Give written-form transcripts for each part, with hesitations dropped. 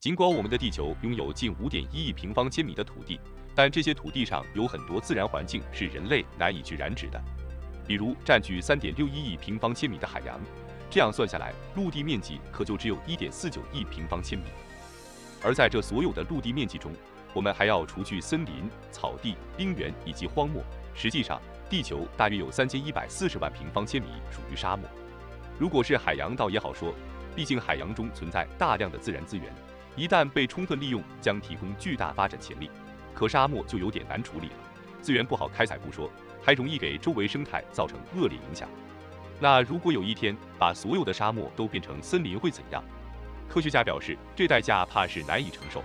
尽管我们的地球拥有近5.1亿平方千米的土地，但这些土地上有很多自然环境是人类难以去染指的，比如占据3.61亿平方千米的海洋，这样算下来，陆地面积可就只有1.49亿平方千米。而在这所有的陆地面积中，我们还要除去森林、草地、冰原以及荒漠，实际上，地球大约有3140万平方千米属于沙漠。如果是海洋倒也好说，毕竟海洋中存在大量的自然资源，一旦被充分利用，将提供巨大发展潜力。可沙漠就有点难处理了，资源不好开采不说，还容易给周围生态造成恶劣影响。那如果有一天把所有的沙漠都变成森林会怎样？科学家表示，这代价怕是难以承受。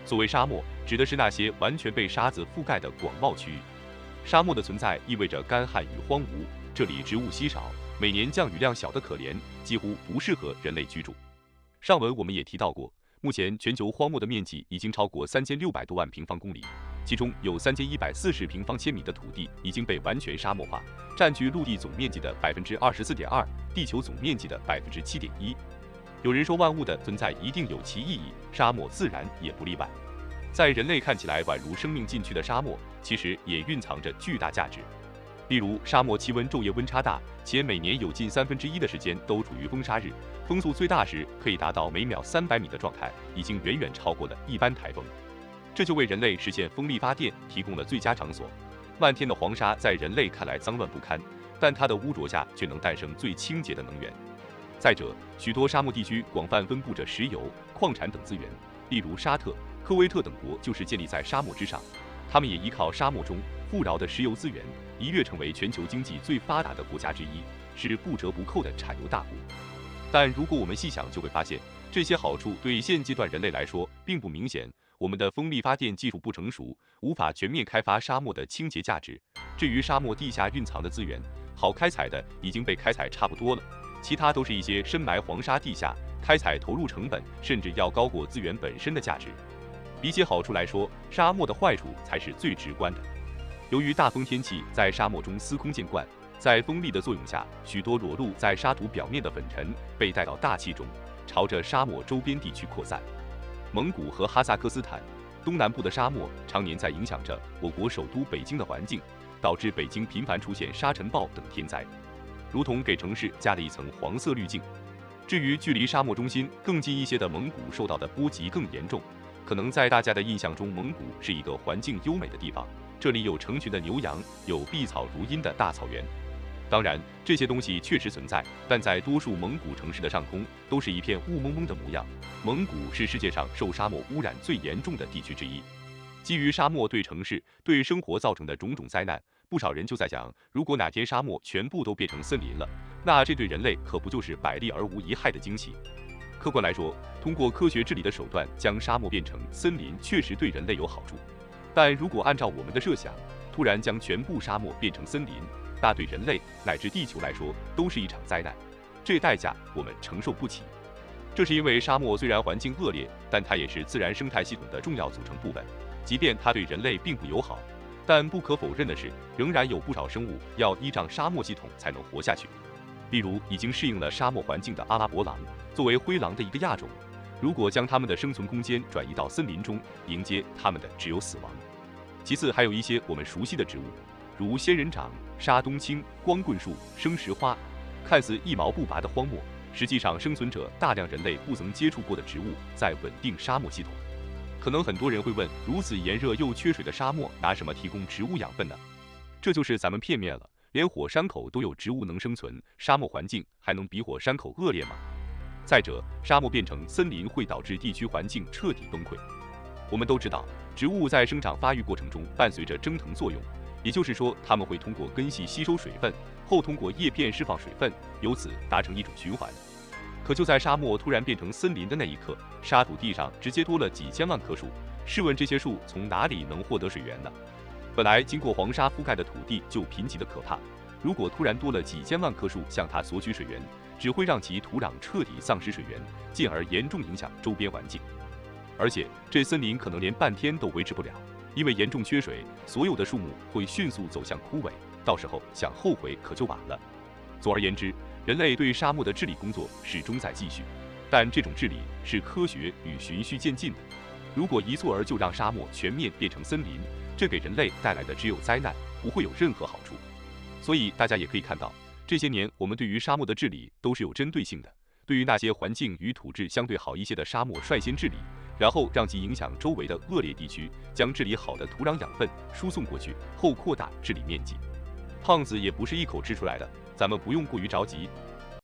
所谓沙漠，指的是那些完全被沙子覆盖的广袤区域。沙漠的存在意味着干旱与荒芜，这里植物稀少，每年降雨量小得可怜，几乎不适合人类居住。上文我们也提到过，目前全球荒漠的面积已经超过3600多万平方公里，其中有3140平方千米的土地已经被完全沙漠化，占据陆地总面积的24.2%，地球总面积的7.1%。有人说万物的存在一定有其意义，沙漠自然也不例外。在人类看起来宛如生命禁区的沙漠，其实也蕴藏着巨大价值。例如，沙漠气温昼夜温差大，且每年有近1/3的时间都处于风沙日，风速最大时可以达到每秒300米的状态，已经远远超过了一般台风。这就为人类实现风力发电提供了最佳场所。漫天的黄沙在人类看来脏乱不堪，但它的污浊下却能诞生最清洁的能源。再者，许多沙漠地区广泛分布着石油、矿产等资源，例如沙特、科威特等国就是建立在沙漠之上，他们也依靠沙漠中富饶的石油资源，一跃成为全球经济最发达的国家之一，是不折不扣的产油大国。但如果我们细想，就会发现这些好处对现阶段人类来说并不明显。我们的风力发电技术不成熟，无法全面开发沙漠的清洁价值。至于沙漠地下蕴藏的资源，好开采的已经被开采差不多了，其他都是一些深埋黄沙地下，开采投入成本甚至要高过资源本身的价值。比起好处来说，沙漠的坏处才是最直观的。由于大风天气在沙漠中司空见惯，在风力的作用下，许多裸露在沙土表面的粉尘被带到大气中，朝着沙漠周边地区扩散。蒙古和哈萨克斯坦东南部的沙漠常年在影响着我国首都北京的环境，导致北京频繁出现沙尘暴等天灾，如同给城市加了一层黄色滤镜。至于距离沙漠中心更近一些的蒙古，受到的波及更严重。可能在大家的印象中，蒙古是一个环境优美的地方，这里有成群的牛羊，有碧草如茵的大草原。当然，这些东西确实存在，但在多数蒙古城市的上空都是一片雾蒙蒙的模样。蒙古是世界上受沙漠污染最严重的地区之一。基于沙漠对城市、对生活造成的种种灾难，不少人就在想，如果哪天沙漠全部都变成森林了，那这对人类可不就是百利而无一害的惊喜？客观来说，通过科学治理的手段将沙漠变成森林，确实对人类有好处。但如果按照我们的设想，突然将全部沙漠变成森林，那对人类乃至地球来说都是一场灾难，这代价我们承受不起。这是因为沙漠虽然环境恶劣，但它也是自然生态系统的重要组成部分，即便它对人类并不友好，但不可否认的是，仍然有不少生物要依仗沙漠系统才能活下去。例如，已经适应了沙漠环境的阿拉伯狼，作为灰狼的一个亚种，如果将它们的生存空间转移到森林中，迎接它们的只有死亡。其次，还有一些我们熟悉的植物，如仙人掌、沙冬青、光棍树、生石花，看似一毛不拔的荒漠，实际上生存着大量人类不曾接触过的植物，在稳定沙漠系统。可能很多人会问，如此炎热又缺水的沙漠，拿什么提供植物养分呢？这就是咱们片面了。连火山口都有植物能生存，沙漠环境还能比火山口恶劣吗？再者，沙漠变成森林会导致地区环境彻底崩溃。我们都知道，植物在生长发育过程中伴随着蒸腾作用，也就是说，它们会通过根系吸收水分，后通过叶片释放水分，由此达成一种循环。可就在沙漠突然变成森林的那一刻，沙土地上直接多了几千万棵树，试问这些树从哪里能获得水源呢？本来经过黄沙覆盖的土地就贫瘠的可怕，如果突然多了几千万棵树向它索取水源，只会让其土壤彻底丧失水源，进而严重影响周边环境。而且这森林可能连半天都维持不了，因为严重缺水，所有的树木会迅速走向枯萎，到时候想后悔可就晚了。总而言之，人类对沙漠的治理工作始终在继续。但这种治理是科学与循序渐进的。如果一蹴而就让沙漠全面变成森林，这给人类带来的只有灾难，不会有任何好处。所以大家也可以看到，这些年我们对于沙漠的治理都是有针对性的，对于那些环境与土质相对好一些的沙漠率先治理，然后让其影响周围的恶劣地区，将治理好的土壤养分输送过去，后扩大治理面积。胖子也不是一口吃出来的，咱们不用过于着急，